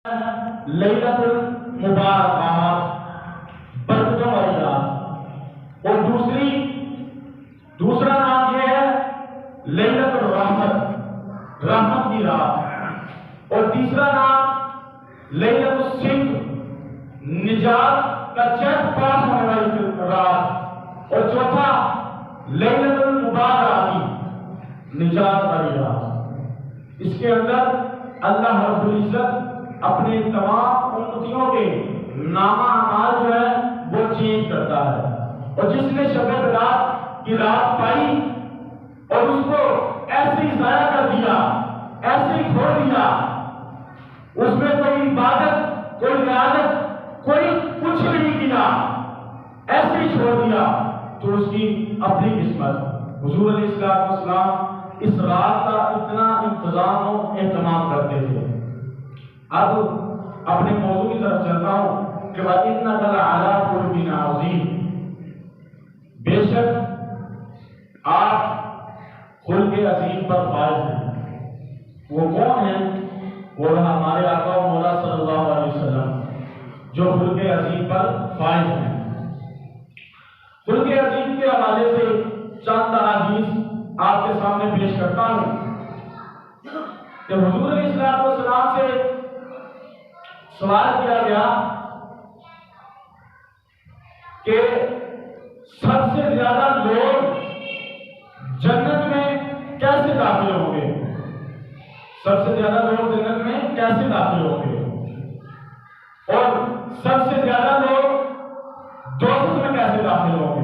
لیلۃ المبارکات، برکتوں والی رات، اور دوسرا نام یہ ہے لیلۃ الرحمت، رحمت کی رات، اور تیسرا نام لیلۃ الصدق، نجات کا چیک پاس ہونے والی رات، اور چوتھا لیلۃ المبارکات، نجات والی رات۔ اس کے اندر اللہ رب العزت اپنے تمام امتیوں کے نامہ اعمال جو ہے وہ چینج کرتا ہے، اور جس نے شب برات کی رات پائی اور اس کو ایسے ہی ضائع کر دیا، ایسے ہی چھوڑ دیا، اس میں کوئی عبادت، کوئی ریاضت، کوئی کچھ نہیں کیا، ایسے ہی چھوڑ دیا، تو اس کی اپنی قسمت۔ حضور علیہ السلام اس رات کا اتنا انتظام و اہتمام کرتے تھے۔ اب اپنے موضوع کی طرف چلتا ہوں کہ وَإِنَّكَ لَعَلَىٰ خُلُقٍ عَظِيمٍ، بے شک آپ خلق عظیم پر فائز ہیں۔ وہ کون ہیں؟ وہ ہمارے آقا و مولا صلی اللہ علیہ وسلم جو خلق عظیم پر فائز ہیں۔ خلق عظیم کے حوالے سے چند احادیث آپ کے سامنے پیش کرتا ہوں کہ حضور علیہ السلام سے سوال کیا گیا کہ سب سے زیادہ لوگ جنت میں کیسے داخل ہوں گے؟ سب سے زیادہ لوگ جنت میں کیسے داخل ہوں گے؟ اور سب سے زیادہ لوگ دوزخ میں کیسے داخل ہوں گے؟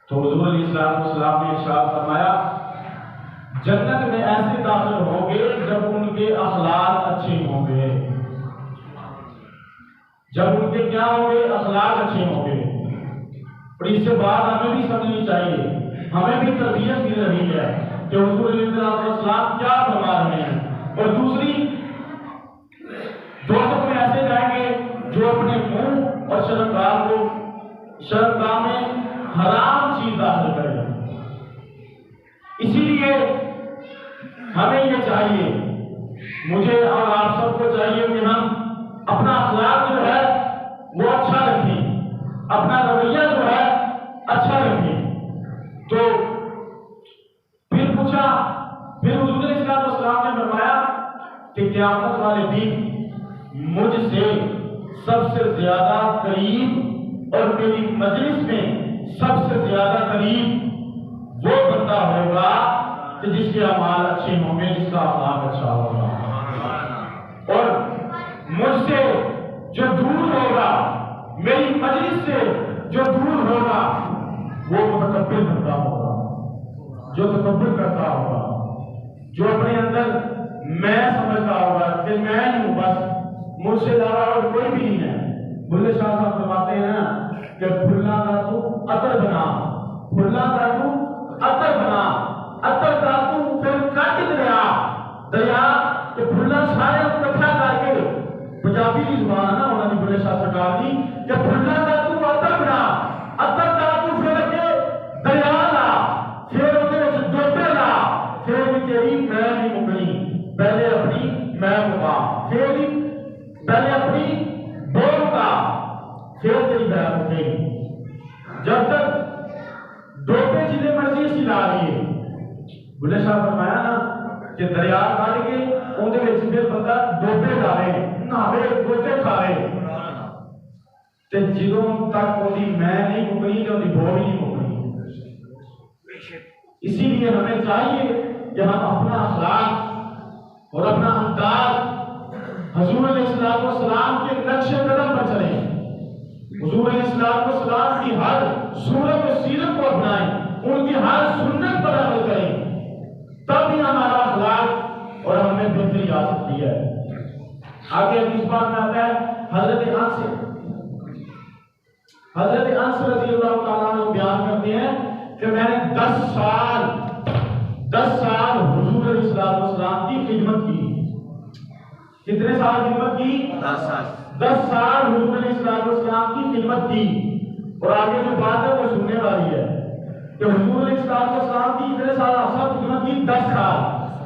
تو حضور علیہ السلام نے ارشاد فرمایا، جنت میں ایسے داخل ہوں گے جب ان کے اخلاق اچھے ہوں گے۔ جب ان کے کیا ہوں گے؟ اخلاق اچھے ہوں گے۔ اور اس سے بات ہمیں بھی سمجھنی چاہیے، ہمیں بھی تربیت مل رہی ہے کہ حضور علیہ السلام کیا فرما رہے ہیں۔ اور دوسری، دوزخ میں ایسے جائیں گے جو اپنے منہ اور شرمگاہ میں حرام چیز داخل کرے۔ اسی لیے ہمیں یہ چاہیے، مجھے اور آپ سب کو چاہیے کہ ہم اپنا اخلاق جو ہے وہ اچھا رکھیں، اپنا رویہ جو ہے اچھا رکھیں۔ تو پھر پوچھا، پھر حضور علیہ السلام نے فرمایا کہ قیامت والے دن مجھ سے سب سے زیادہ قریب اور میری مجلس میں سب سے زیادہ قریب وہ بندہ ہوگا کہ جس کے اعمال اچھے ہوں گے، جس کا اخلاق اچھا ہوگا، اور مجھ سے جو دور ہوگا، میری مجلس سے جو دور ہوگا، وہ متکبر بندہ ہوگا، جو تکبر کرتا ہوگا، جو اپنے اندر میں سمجھتا ہوگا کہ میں ہی ہوں، بس مجھ سے علاوہ اور کوئی بھی نہیں ہے۔ بلے شاہ صاحب فرماتے ہیں کہ پھلا کا تو عطر بنا، پھلا کا تو عطر بنا، عطر کا تو پھر کٹ دریا کہ پھلا سارے اکٹھا کر کے، پنجابی کی زبان ہے نا انہوں نے بلے شاہ سرکار دی کہ پھلا کا تو عطر بنا، عطر کا تو پھر کے دریا لا، پھر اندر ڈوبے لا، پھر بھی تیری میں نہیں مکنی، پہلے اپنی میں مکا، پھر پہلے اپنی بول کا، پھر تیری میں مکے، جب تک ڈوبے جنہیں مرضی سلا لیے۔ بلے شاہ فرمایا نا کہ دریا کھڑ کے اندر پھر بندہ ڈوبے ڈالے، نہاوے، گوتے کھاوے، تے جدوں تک وہی میں نہیں مکنی تے وہی بول نہیں مکنی۔ اسی لیے ہمیں چاہیے کہ ہم اپنا اخلاق اور اپنا انداز حضور علیہ السلام کے نقش قدم پر چلیں، حضور علیہ السلام کی ہر صورت و سیرت کو اپنائیں، ان کی ہر سنت پر عمل کریں، تب ہی ہمارا اخلاق اور ہمیں بہتری آ سکتی ہے۔ آگے اس بات میں آتا ہے حضرت انس رضی اللہ تعالیٰ عنہ بیان کرتے ہیں کہ میں نے 10 سال حضور علیہ السلام کی خدمت کی۔ کتنے سال خدمت کی؟ 10 سال حضور علیہ السلام کی خدمت کی۔ اور آگے جو بات ہے وہ سننے والی ہے کہ حضور علیہ السلام کی کتنے سال خدمت کی؟ 10 سال۔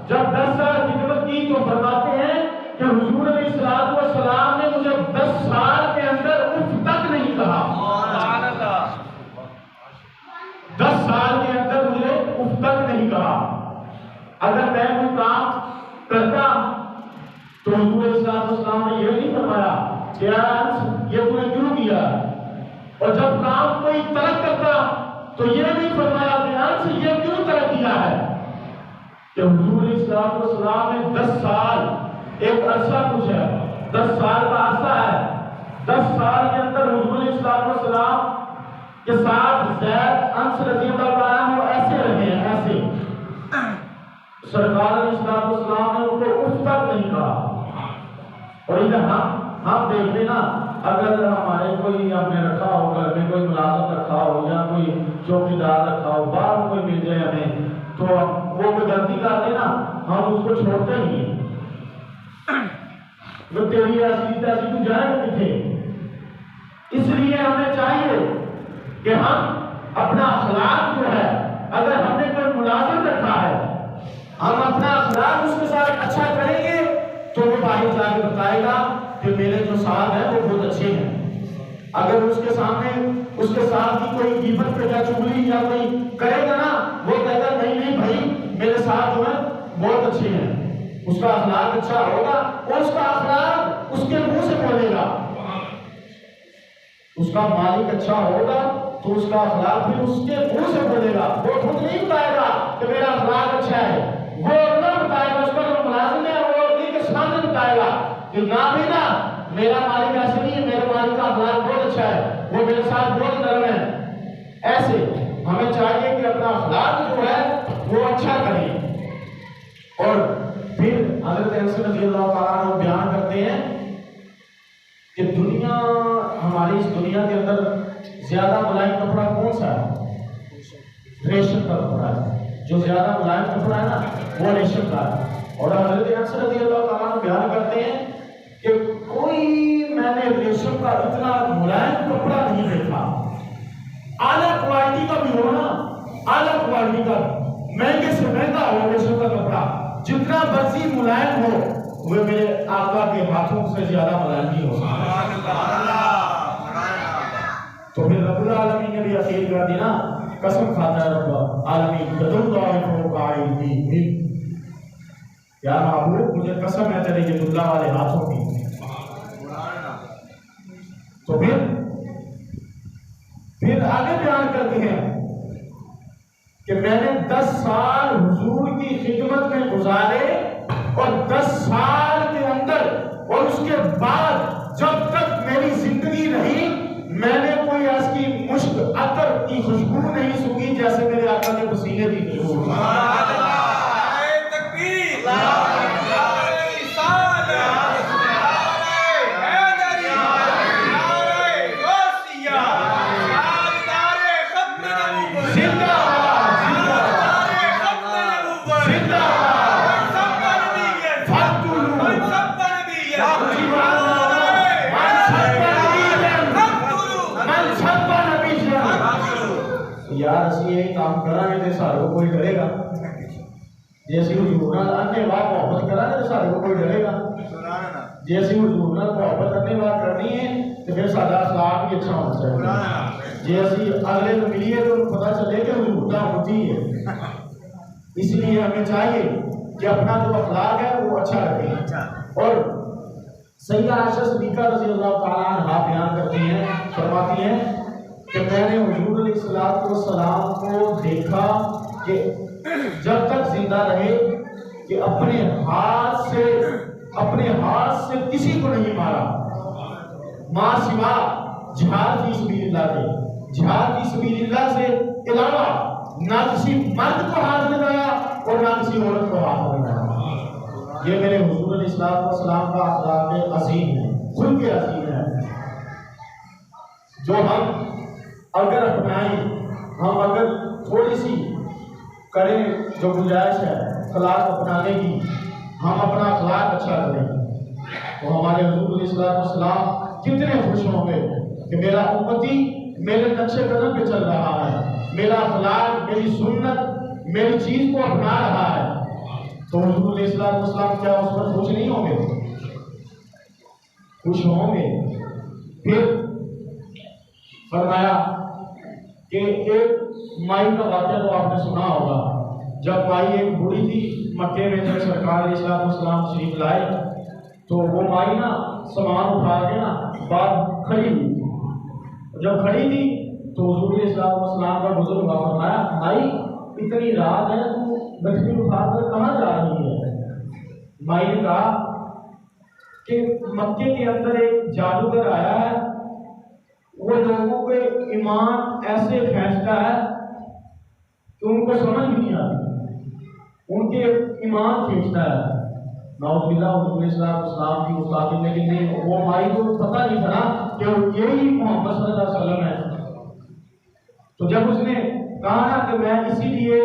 جب 10 سال خدمت کی تو فرماتے ہیں کہ حضور علیہ السلام نے مجھے 10 سال کے اندر اف تک نہیں کہا. 10 سال کے اندر مجھے اف تک نہیں کہا. اگر میں کوئی کام کرتا تو حضور علیہ السلام نے یہ نہیں فرمایا کہ یہ تو نے کیوں کیا, اور جب کام کوئی ترک کرتا تو یہ نہیں فرمایا کہ یہ کیوں ترک کیا ہے. کہ حضور علیہ السلام نے 10 سال ایک عرصہ کچھ ہے, 10 سال کا عرصہ ہے. 10 سال کے اندر حضور علیہ السلام کے ساتھ زید انس رضی اللہ عنہ ایسے رہے ہیں, ایسے سرکار علیہ السلام نے ان کو اف تک نہیں کہا. اور ادھر ہم دیکھ لینا, اگر ہمارے کوئی ہم نے رکھا ہو, گھر میں کوئی ملازم رکھا ہو یا کوئی چوکیدار رکھا ہو, باہر کوئی مل جائے ہمیں تو وہ کوئی غلطی کر دے نا, ہم اس کو چھوڑتے ہی نہیں. وہ تیری ایسی تو جائے گا کتنے. اس لیے ہمیں چاہیے کہ ہم اپنا اخلاق جو ہے, اگر ہم نے کوئی ملازم رکھا ہے, ہم اپنا اخلاق اس کے ساتھ اچھا کریں گے تو وہ باہر جا کے بتائے گا کہ میرے جو صاحب ہیں وہ بہت اچھے ہیں. اگر اس کے سامنے اس کے ساتھ کی کوئی غیبت پہ یا چغلی یا کوئی کرے گا نا, وہ کہے گا نہیں بھائی میرے ساتھ جو ہیں بہت اچھے ہیں. اس کا اخلاق اچھا ہوگا, اور اس کا اخلاق اس کے منہ سے بولے گا. اس کا مالک اچھا ہوگا تو اس کا اخلاق بھی اس کے منہ سے بولے گا. وہ خود نہیں بتائے گا کہ میرا اخلاق اچھا ہے, وہ نہ بتائے گا. اس کا جو ملازم ہے وہ اپنی کے سامنے بتائے گا کہ نہ بھی نا میرا مالک ایسے نہیں ہے, میرے مالک کا اخلاق بہت اچھا ہے, وہ میرے ساتھ بہت نرم ہے. ایسے ہمیں چاہیے کہ اپنا اخلاق جو ہے وہ اچھا کریں. اور پھر حضرت انس رضی اللہ تعالیٰ عنہ بیان کرتے ہیں کہ دنیا, ہماری اس دنیا کے اندر زیادہ ملائم کپڑا کون سا ہے؟ ریشم کا کپڑا ہے. جو زیادہ ملائم کپڑا ہے نا وہ ریشم کا ہے. اور حضرت انس رضی اللہ تعالیٰ عنہ بیان کرتے ہیں کہ کوئی میں نے ریشم کا اتنا ملائم کپڑا نہیں دیکھا. اعلیٰ کوالٹی کا بھی ہونا, اعلیٰ کوالٹی کا, مہنگے سے مہنگا ہو ریشم کا کپڑا, جتنا مرضی ملائم ہو وہ میرے آقا کے ہاتھوں سے زیادہ ملائم نہیں ہو سکتا. تو پھر رب العالمین نے بھی اخیر کر دی نا, قسم کھاتا ہے رب العالمین ید اللہ فوق ایدیہم, یا معبود مجھے قسم ہے تیرے ید اللہ والے ہاتھوں کی. تو پھر آگے بیان کرتے ہیں کہ میں نے 10 سال حضور کی خدمت میں گزارے, اور 10 سال کے اندر اور اس کے بعد جب تک میری زندگی رہی میں نے کوئی ایسی مشک عطر کی خوشبو نہیں سونگھی جیسے میرے آقا کے پسینے کی خوشبو. یار اسی یہی کام کریں گے تو سارے کوئی ڈرے گا. جی اسی حضور نال انے واہ محبت کریں گے تو سارے کوئی ڈرے گا. جی اسی حضور نال محبت انے واہ کرنی ہے تو پھر سارا اخلاق بھی اچھا ہونا چاہیے. جی اسی اگلے کو ملیے تو پتہ چلے کہ حضور کا ہوتی ہے. اس لیے ہمیں چاہیے کہ اپنا جو اخلاق ہے وہ اچھا رکھیں. اور سیدہ عائشہ صدیقہ رضی اللہ تعالیٰ عنہا بیان کرتی ہیں, فرماتی ہیں کہ میں نے حضور علیہ السلام کو دیکھا کہ جب تک زندہ رہے کہ اپنے ہاتھ سے کسی کو نہیں مارا ماں سوا جہاد فی سبیل اللہ کے. جہاد فی سبیل اللہ سے علاوہ نہ کسی مرد کو ہاتھ لگایا اور نہ کسی عورت کو ہاتھ لگایا. یہ میرے حضور علیہ السلام کا اخلاق عظیم ہے, خلق عظیم ہے, جو ہم اگر اپنائیں, ہم اگر تھوڑی سی کریں جو گنجائش ہے اخلاق اپنانے کی, ہم اپنا اخلاق اچھا کریں تو ہمارے حضور علیہ السلام کتنے خوش ہوں گے کہ میرا امتی میرے نقشے قدم پہ چل رہا ہے, میرا اخلاق, میری سنت, میری چیز کو اپنا رہا ہے. تو حضور علیہ السلام کیا اس پر خوش نہیں ہوں گے؟ خوش ہوں گے۔ پھر فرمایا کہ ایک مائی کا واقعہ تو آپ نے سنا ہوگا، جب مائی ایک بوڑھی تھی مکے میں، جب سرکار علیہ السلام تشریف لائے تو وہ مائی نا سامان اٹھا کے نا باہر کھڑی ہوئی تھی۔ جب کھڑی تھی تو حضور علیہ السلام کا بزرگ فرمایا مائی اتنی رات ہے تو گٹھڑی اٹھا کر کہاں جا رہی ہے؟ مائی نے کہا کہ مکے کے اندر ایک جادوگر آیا ہے، وہ لوگوں کے ایمان ایسے کھینچتا ہے کہ ان کو سمجھ بھی نہیں آتی، ان کے ایمان کھینچتا ہے۔ نعوذ باللہ، حضور علیہ السلام کی گستاخی، لیکن وہ مائی کو پتہ نہیں تھا کہ یہی محمد صلی اللہ علیہ وسلم ہے۔ تو جب اس نے کہا نا کہ میں اسی لیے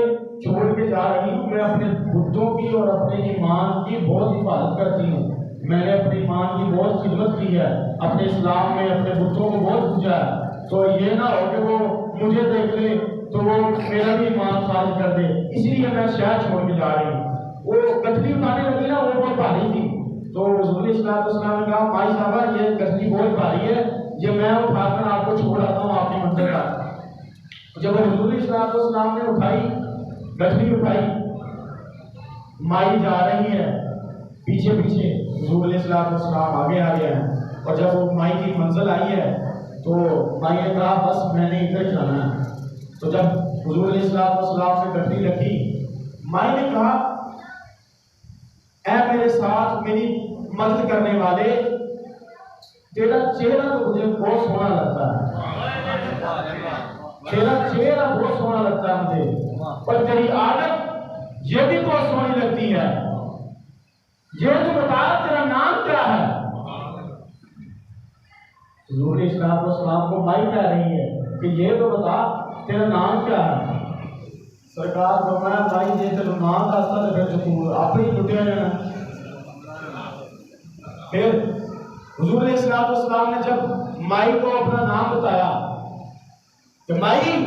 چھوڑ کے جا رہی ہوں، میں اپنے بتوں کی اور اپنے ایمان کی بہت حفاظت کرتی ہوں، میں نے اپنے ایمان کی بہت خدمت کی ہے، اپنے اسلام میں اپنے بتوں کو بہت پوجا ہے، تو یہ نہ ہو کہ وہ مجھے دیکھ لے تو وہ میرا بھی ایمان خارج کر دے، اسی لیے میں شہر چھوڑ کے جا رہی ہوں۔ وہ گٹھڑی اٹھانے لگی نا، وہ بہت بھاری تھی، تو حضور علیہ السلام نے کہا مائی صاحبہ یہ گٹھڑی بہت بھاری ہے، یہ میں اٹھا کر آپ کو چھوڑ آتا ہوں آپ کی منزل تک۔ جب حضور علیہ السلام نے اٹھائی، گٹھڑی اٹھائی، مائی جا رہی ہے پیچھے پیچھے، حضور علیہ السلام آگے آ گیا ہے، اور جب وہ مائی کی منزل آئی ہے تو مائی نے کہا بس میں نے ادھر جانا ہے۔ تو جب حضور علیہ السلام نے گٹھڑی رکھی، مائی نے کہا اے میرے ساتھ میری مدد کرنے والے، تیرا چہرہ تو مجھے بہت سونا لگتا ہے، تیرا چہرہ بہت سونا لگتا ہے مجھے، اور تیری عادت یہ بھی بہت سونی لگتی ہے، یہ تو بتا تیرا نام کیا ہے؟ حضور علیہ السلام کو مائی کہہ رہی ہے کہ یہ تو بتا تیرا نام کیا ہے؟ سرکار فرمایا مائی جی تیرا نام دستا تو پھر تو آپ ہی لٹیا جانا۔ پھر حضور علیہ السلام نے جب مائی کو اپنا نام بتایا کہ مائی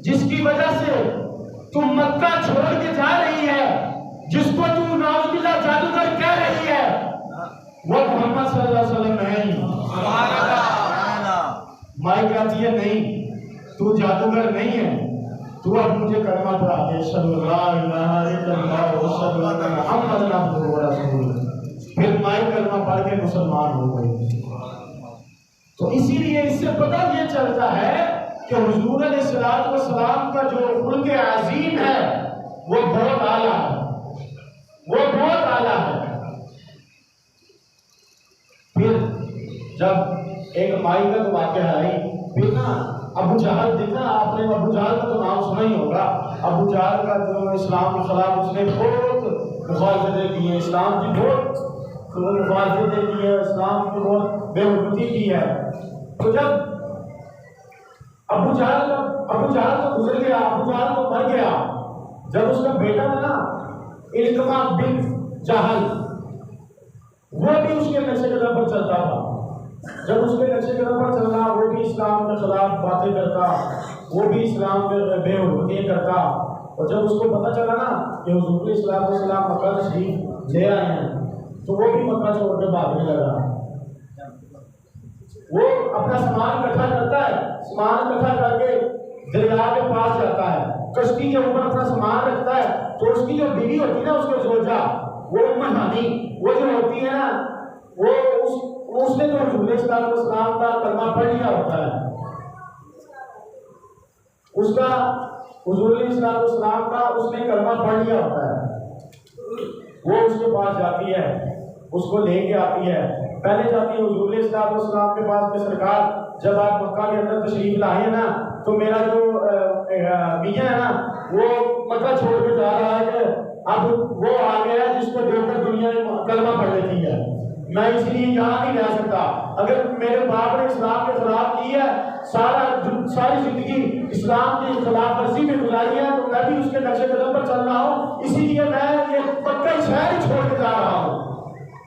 جس کی وجہ سے تم مکہ چھوڑ کے جا رہی ہے، جس کو تم نعوذ باللہ جادوگر کہہ رہی ہے، وہ محمد صلی اللہ علیہ وسلم نہیں۔ مائی کہتی ہے نہیں، تو جادوگر نہیں ہے، تو اب مجھے کلمہ پڑھا دے، اشہد ان لا الہ الا اللہ واشہد ان محمدا عبدہ ورسولہ۔ پھر مائی کلمہ پڑھ کے مسلمان ہو گئی۔ تو اسی لیے اس سے پتہ یہ چلتا ہے کہ حضور علیہ السلام کا جو خلق عظیم ہے وہ بہت اعلیٰ ہے، وہ بہت اعلیٰ ہے۔ پھر جب ایک مائی کا تو واقعہ ہے، پھر نا ابو جہل دیکھا، آپ نے ابو جہل کا تو نام سنا ہی ہوگا۔ ابو جہل کا جو اسلام کے خلاف اس نے بہت مخالفتیں کی ہیں، اسلام کی بہت مخالفتیں کی ہیں، اسلام کی بہت بے حرمتی کی ہے۔ تو جب ابو جہل تو گزر گیا، ابو جہل تو مر گیا، جب اس کا بیٹا تھا نا علقمہ بن جہل، وہ بھی اس کے نقشے قدم پر چلتا تھا۔ جب اس کے نقشے قدم پر چلنا، وہ بھی اسلام کے خلاف باتیں کرتا، وہ بھی اسلام کے بے حرمتیاں کرتا، اور جب اس کو پتہ چلا نا کہ حضور علیہ السلام مکہ تشریف لے آئے ہیں تو وہ بھی مکہ چھوڑ کے بھاگنے لگا۔ وہ اپنا سامان اکٹھا کرتا ہے، سامان اکٹھا کر کے دریا کے پاس جاتا ہے، کشتی کے اوپر اپنا سامان رکھتا ہے، تو اس کی جو بیوی ہوتی ہے نا، اس کو زوجہ، وہ ام ہانی، وہ جو ہوتی ہے نا، وہ اس نے تو حضور علیہ السلام کا کلمہ پڑھ لیا ہوتا ہے، اس کا حضور علیہ السلام کا اس نے کلمہ پڑھ لیا ہوتا ہے، وہ اس کے پاس جاتی ہے، اس کو لے کے آتی ہے، پہلے جاتی ہے حضور علیہ السلام کے پاس کہ سرکار جب آپ مکہ کے اندر تشریف لائے ہیں نا تو میرا جو میاں ہے نا وہ مکہ چھوڑ کے جا رہا ہے کہ اب وہ آ گیا ہے جس کو دیکھ کر دنیا کلمہ پڑھ لیتی ہے، میں اس لیے یہاں نہیں رہ سکتا، اگر میرے باپ نے اسلام کے خلاف کی ہے، ساری زندگی اسلام کی خلاف ورزی میں گزاری ہے، تو میں بھی اس کے نقشے قدم پر چل رہا ہوں، اسی لیے میں یہ مکہ شہر ہی چھوڑ کے جا رہا ہوں۔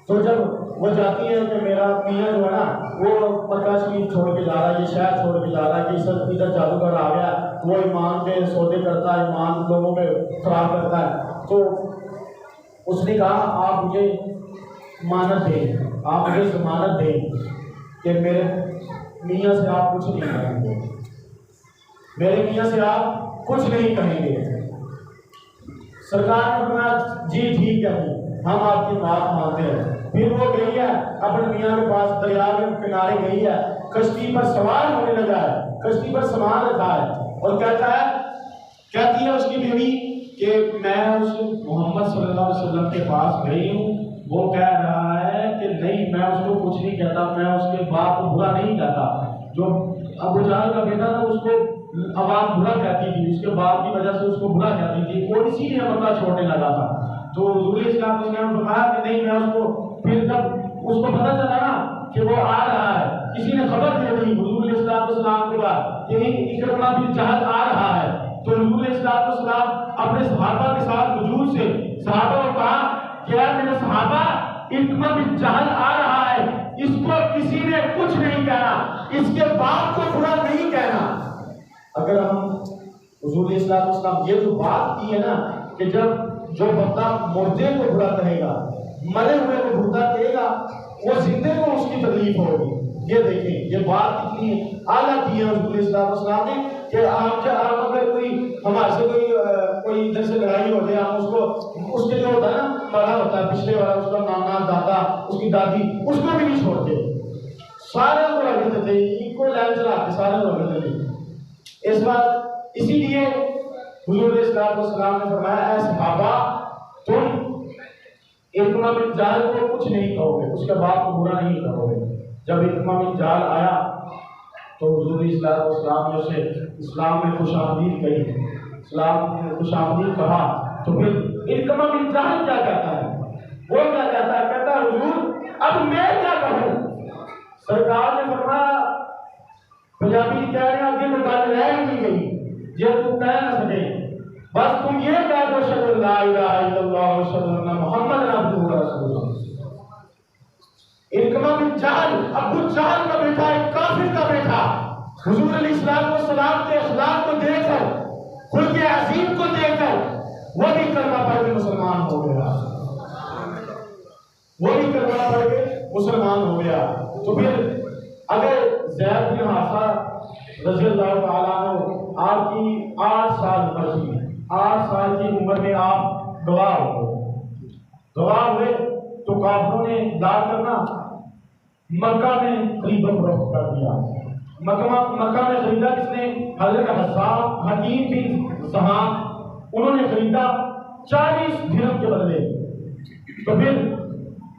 تو جب وہ جاتی ہے کہ میرا میاں جو ہے نا وہ مکہ شریف چھوڑ کے جا رہا ہے، یہ شہر چھوڑ کے جا رہا ہے کہ ادھر جادوگر آ گیا، وہ ایمان کے سودے کرتا ہے، ایمان لوگوں پہ خراب کرتا ہے، تو اس نے کہا آپ مجھے مانت دیں، آپ مجھے ضمانت دیں کہ میرے میاں سے آپ کچھ نہیں کہیں گے، میرے میاں سے آپ کچھ نہیں کہیں گے۔ سرکار نے فرمایا جی ٹھیک ہے ہم آپ کی بات مانتے ہیں۔ پھر وہ گئی ہے اپنے میاں کے پاس، دریا کے کنارے گئی ہے، کشتی پر سوار ہونے لگا ہے، کشتی پر سامان رکھا ہے اور کہتی ہے اس کی بیوی کہ میں اس محمد صلی اللہ علیہ وسلم کے پاس گئی ہوں، وہ کہہ رہا ہے کہ نہیں میں اس کو کچھ نہیں کہتا، میں اس کے باپ کو برا نہیں کہتا۔ جو ابو جہل کا بیٹا تھا اس کو عوام برا کہتی تھی، اس کے باپ کی وجہ سے اس کو برا کہتی تھی، اور اسی لیے بندہ چھوڑنے لگا تھا۔ تو حضور اسلام نے فرمایا کہ نہیں میں اس کو، پھر جب اس کو پتہ چلا نا کہ وہ آ رہا ہے، کسی نے خبر دے دی حضور السلام کے بعد کہ اکرمہ بن جہل آ رہا ہے، تو حضور السلام اپنے صحابہ کے ساتھ وجود سے صحابہ کو کہا کہ اے میرے صحابہ اکرمہ بن جہل آ رہا ہے، اس کو کسی نے کچھ نہیں کہنا، اس کے باپ کو برا نہیں کہنا۔ اگر ہم حضور السلام یہ جو بات کی ہے نا کہ جب جو بندہ مردے کو برا کہے گا، مرے ہوئے کو برا کہے گا، وہ زندے کو اس کی تکلیف ہوگی۔ یہ دیکھیں یہ بات کتنی اعلیٰ کی ہے حضور السلام نے کہ آپ اگر کوئی ہمارے سے کوئی ادھر سے لڑائی ہو جائے، ہم اس کے جو ہوتا ہے نا بڑا ہوتا ہے پچھلے والا، اس کا نانا دادا اس کی دادی، اس کو بھی نہیں چھوڑتے، سارے کو لگ دیتے تھے، ایک کو لائن چلا کے سارے کو لگ دیتے تھے۔ اس بات اسی لیے حضور السلام نے فرمایا اے صحابہ تم اکرمہ بن جہل کو کچھ نہیں کہو گے، اس کے باپ کو برا نہیں کہو گے۔ جب اکرمہ بن جہل آیا تو حضور السلام نے اسے اسلام میں خوش آمدید کہی، اسلام میں خوش آمدید کہا، تو پھر اکرمہ بن جہل کیا کہتا ہے؟ وہ کیا کہتا ہے؟ کہتا ہے حضور اب میں کیا کہوں؟ سرکار نے فرمایا، پنجابی کہہ رہے ہیں آگے تو گل رہ ہی نہیں گئی، یہ تو کہہ نہ سکے، بس تم یہ کہہ دو اشہد ان لا الہ الا اللہ واشہد ان محمد عبدہ ورسولہ۔ اکرمہ بن جہل ابو جہل کا بیٹا، ایک کافر کا بیٹا، حضور علیہ السلام کے اخلاق کو دیکھ کر، خلق عظیم کو دیکھ کر وہ بھی کلمہ پڑھ کے مسلمان ہو گیا، وہ بھی کلمہ پڑھ کے مسلمان ہو گیا۔ تو پھر اگر زید بن حارثہ رضی اللہ تعالیٰ عنہ آپ کی 8 سال عمر تھی، 8 سال کی عمر میں آپ گواہ ہوئے تو کافروں نے لا کرنا مکہ میں خرید و فروخت کر دیا۔ مکہ میں خریدا کس نے؟ حضرت حکیم بن زحام، انہوں نے خریدا 40 درہم کے بدلے۔ تو پھر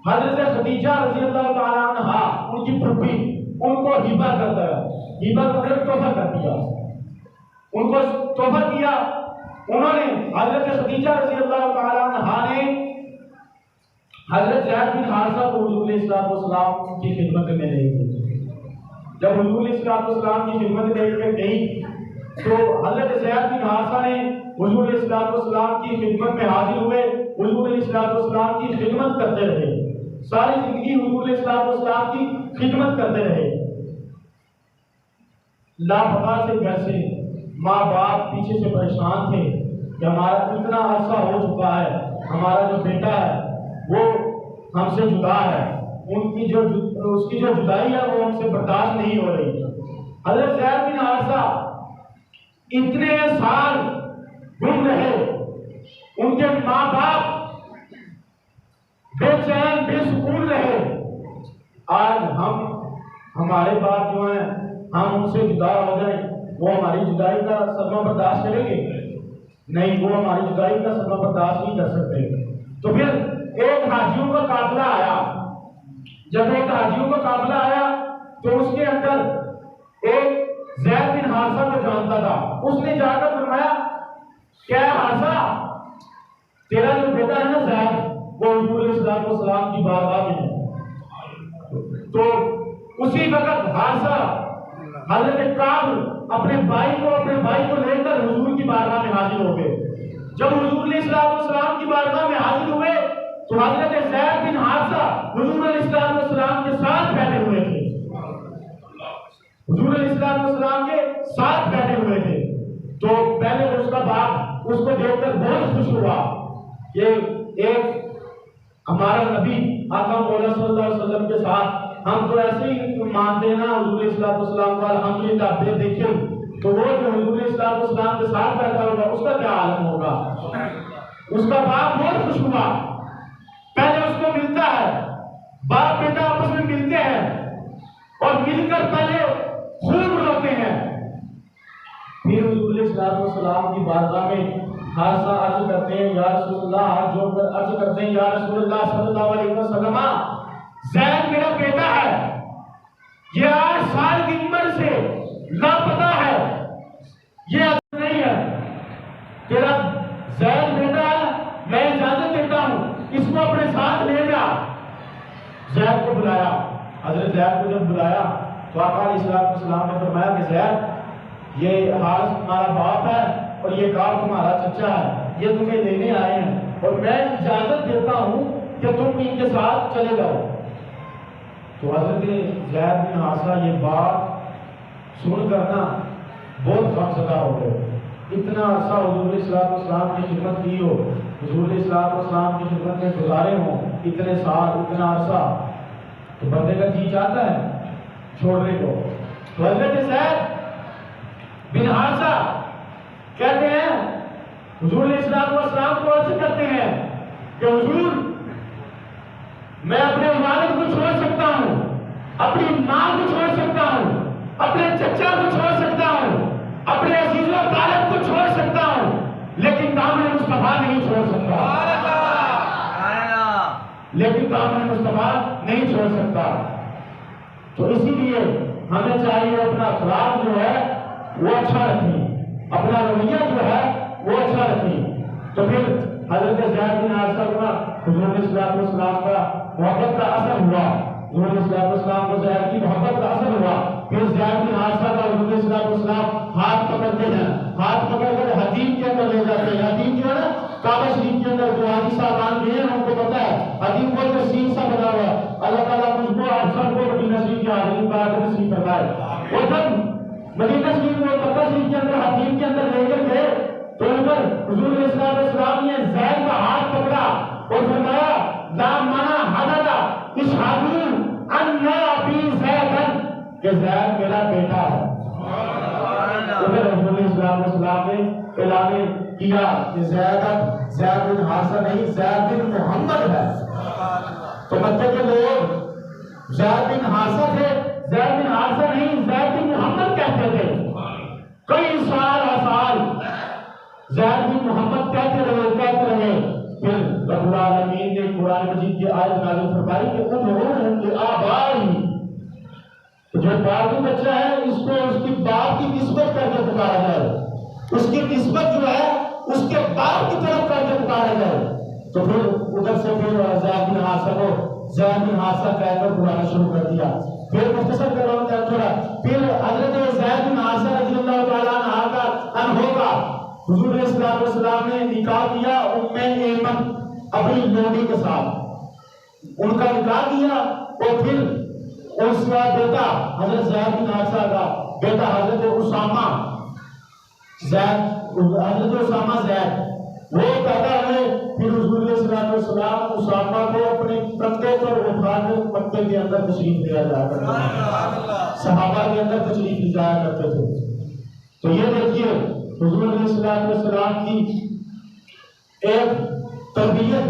حضرت خدیجہ رضی اللہ تعالیٰ عنہا ان کی پھپھی ان کو ہبہ کرتا ہے، ہبہ کا مطلب تحفہ کر دیا، ان کو تحفہ کیا۔ انہوں نے حضرت خدیجہ رضی اللہ تعالیٰ عنہا نے حضرت زید بن حارثہ کو حضور علیہ السلام کی خدمت میں لے گئی۔ جب حضور علیہ السلام کی خدمت میں لے کر گئی تو حضرت زید بن حارثہ نے حضور علیہ السلام کی خدمت میں حاضر ہوئے، حضور علیہ السلام کی خدمت کرتے رہے، ساری زندگی حضور علیہ السلام کی خدمت کرتے رہے۔ لاپتہ سے گھر سے ماں باپ پیچھے سے پریشان تھے کہ ہمارا اتنا عرصہ ہو چکا ہے، ہمارا جو بیٹا ہے وہ ہم سے جدا ہے، اس کی جو جدائی ہے وہ ہم سے برداشت نہیں ہو رہی۔ حضرت زید بن حارثہ اتنے سال گم رہے، ان کے ماں باپ بے چین بے سکون رہے۔ آج ہمارے باپ جو ہیں ہم ان سے جدا ہو جائیں، وہ ہماری جدائی کا صدمہ برداشت کریں گے؟ نہیں، وہ ہماری جدائی کا صدمہ برداشت نہیں کر سکتے۔ تو پھر ایک حاجیوں کا قافلہ آیا، جب ایک حاجیوں کا قافلہ آیا تو اس کے اندر ایک زید بن حارثہ کو جانتا تھا، اس نے جا کر فرمایا کیا حارثہ تیرا جو بیٹا ہے نا زید، وہ حضور علیہ السلام کی بارگاہ میں ہے۔ تو اسی وقت حارثہ حضرت کعب اپنے بھائی کو لے کر حضور کی بارگاہ میں حاضر ہو گئے۔ جب حضور علیہ السلام کی بارگاہ میں حاضر ہوئے تو حضرت زید بن حارثہ حضور علیہ السلام کے ساتھ بیٹھے ہوئے تھے، حضور علیہ السلام کے ساتھ بیٹھے ہوئے تھے۔ تو پہلے اس کا باپ اس کو دیکھ کر بہت خوش ہوا کہ ایک ہمارا نبی آقا مولا صلی اللہ علیہ وسلم کے ساتھ ہم تو ایسے ہی مانتے ہیں نا حضور السلام والسلام کو الحمدللہ بے دیکھیں، تو وہ جو حضور السلام والسلام کے ساتھ بیٹھا ہوگا اس کا کیا عالم ہوگا؟ اس کا باپ بہت خوش ہوا، پہلے اس کو ملتا ہے، باپ بیٹا آپس میں ملتے ہیں اور مل کر پہلے خوب روتے ہیں، پھر حضور السلام والسلام کی بارگاہ میں حادثہ عرض کرتے ہیں یا رسول اللہ، ہاتھ جوڑ کر عرض کرتے ہیں یا رسول اللہ صلی اللہ علیہ وسلم، زید میرا بیٹا ہے، یہ 8 سال کی عمر سے لاپتہ ہے، یہ نہیں ہے، تیرا زید بیٹا ہے، میں اجازت دیتا ہوں اس کو اپنے ساتھ لے جا۔ زید کو بلایا، حضرت زید کو جب بلایا تو آقا علیہ السلام نے فرمایا کہ زید یہ حارث تمہارا باپ ہے اور یہ کعب تمہارا چچا ہے، یہ تمہیں لینے آئے ہیں اور میں اجازت دیتا ہوں کہ تم ان کے ساتھ چلے جاؤ۔ تو حضرت زید بن حارثہ یہ بات سن کر نا بہت غمزدہ ہو گئے، اتنا عرصہ حضور السلام والسلام کی خدمت کی ہو، حضور السلام والسلام کی خدمت میں گزارے ہوں اتنے سال اتنا عرصہ، تو بندے کا جی چاہتا ہے چھوڑنے کو۔ تو حضرت زید بن حارثہ کہتے ہیں حضور السلام والسلام کو عرض کرتے ہیں کہ حضور میں اپنے والد کو چھوڑ سکتا ہوں، اپنی ماں کو چھوڑ سکتا ہوں، اپنے چچا کو چھوڑ سکتا ہوں، اپنے عزیز و اقارب کو چھوڑ سکتا ہوں، لیکن دامن مصطفیٰ نہیں چھوڑ سکتا، لیکن دامن مصطفیٰ نہیں چھوڑ سکتا۔ تو اسی لیے ہمیں چاہیے اپنا اخلاق جو ہے وہ اچھا رکھیں، اپنا رویہ جو ہے وہ اچھا رکھیں۔ تو پھر حضرت زید بن حارثہ کو حضور السلام والسلام کا محبت کا اثر ہوا، حضور السلام والسلام کو زید کی محبت کا اثر ہوا، پھر زید بن حارثہ کا حضور السلام والسلام ہاتھ پکڑتے ہیں، ہاتھ پکڑ کر حدیم کے اندر لے جاتے ہیں۔ حدیم جو ہے نا کعبہ شریف کے اندر جو حاجی صاحبان گئے ہیں ان کو پتا ہے، حدیم کو جو سین سا بنا ہوا ہے، اللہ تعالیٰ مجھ کو آپ سب کو مدینہ شریف کی حاضری کا آدر نصیب فرمائے۔ وہ جب مدینہ شریف میں مکہ شریف کے اندر حدیم کے اندر لے کر گئے تو ادھر حضور السلام والسلام نے زید کا ہاتھ پکڑا اور فرمایا لا منع حددا اشہدوا ان ابی زیدن، کہ زید میرا بیٹا ہے۔ ادھر حضور السلام والسلام نے اعلان کیا کہ زید بن حارثہ نہیں، زید بن محمد ہے۔ تو مکے کے لوگ زید بن حارثہ تھے، زید بن حارثہ نہیں زید بن محمد کہتے تھے، کئی سال زید بن محمد کہتے رہے، پھر رب العالمین نے قرآن مجید کی آیت نازل فرمائی کہ ادعوہم لآبائہم، جو پالتو بچہ ہے اس کو اس کی باپ کی نسبت کر کے پکارا جائے، اس کی نسبت جو ہے اس کے باپ کی طرف کر کے پکارا جائے۔ تو پھر ادھر سے پھر زید بن حارثہ کو زید بن حارثہ کہہ کر بلانا شروع کر دیا۔ پھر مختصر کر رہا ہوں تھوڑا، پھر حضرت زید بن حارثہ رضی اللہ تعالیٰ عنہ کا حضور علیہ السلام والسلام نے نکاح کیا ام ایمن اپنی لونڈی کے ساتھ، ان کا نکاح کیا اور پھر اس کا بیٹا حضرت زید بن حارثہ کا بیٹا حضرت اسامہ زید وہ پیدا ہوئے۔ پھر حضور علیہ السلام والسلام اسامہ کو اپنے کندھے پر اٹھا کر مکے کے اندر تشریف لے جایا کرتے تھے، صحابہ کے اندر تشریف لے جایا کرتے تھے۔ تو یہ دیکھیے حضور علیہ السلام کی ایک تربیت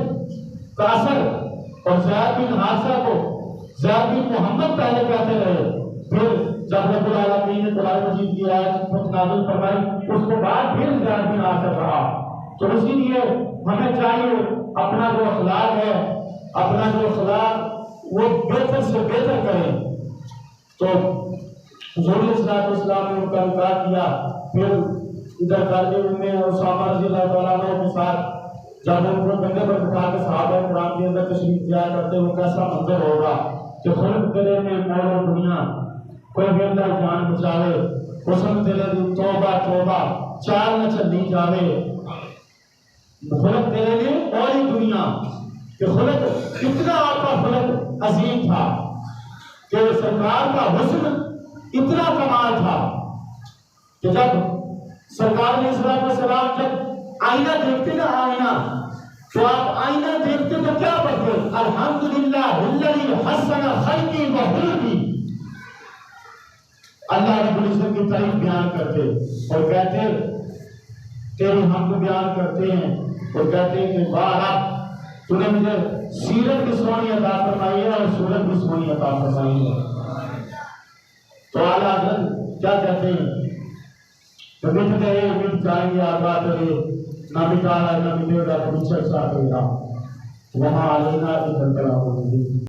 کا اثر، اور زید بن حارثہ کو زید بن محمد پہلے کہتے رہے، پھر جب رب العالمین نے قرآن مجید کی آیت نازل فرمائی اس کے بعد پھر زید بن حارثہ رہا۔ تو اسی لیے ہمیں چاہیے اپنا جو اخلاق ہے، اپنا جو اخلاق وہ بہتر سے بہتر کریں۔ تو حضور علیہ السلام نے ان کا نکاح کیا، پھر ادھر کر کے اسامہ رضی اللہ تعالیٰ عنہ کے ساتھ جب ان کو کندھے پر بٹھا کے صحابہ کرام کے اندر تشریف جایا کرتے وہ کیسا منظر ہوگا کہ خلق تیرے میں مولا دنیا کوئی بندہ جان بچاوے، حسن تیرے دی توبہ توبہ چال نہ چلی جاوے، خلق تیرے میں مولی دنیا، کہ خلق اتنا آپ کا خلق عظیم تھا کہ سرکار کا حسن اتنا کمال تھا کہ جب سرکار علیہ السلام جب آئینہ دیکھتے نا، آئینہ تو آپ آئینہ دیکھتے تو کیا پڑھتے؟ الحمدللہ الذی حسن خلقی و خلقی. اللہ رب العزت کی تعریف بیان کرتے اور کہتے تیری حمد بیان کرتے ہیں اور کہتے ہیں کہ واہ رب تو نے مجھے سیرت کی سونی عطا فرمائی ہے اور صورت کی سونی عطا فرمائی ہے. تو اعلیٰ حضرت کیا کہتے ہیں کہ مٹ گئے مٹ جائیں گے آباد رہے نہ مٹا نہ مٹے گا کچھ ایسا ہوگا وہاں علینا کی تنقلہ ہوگی.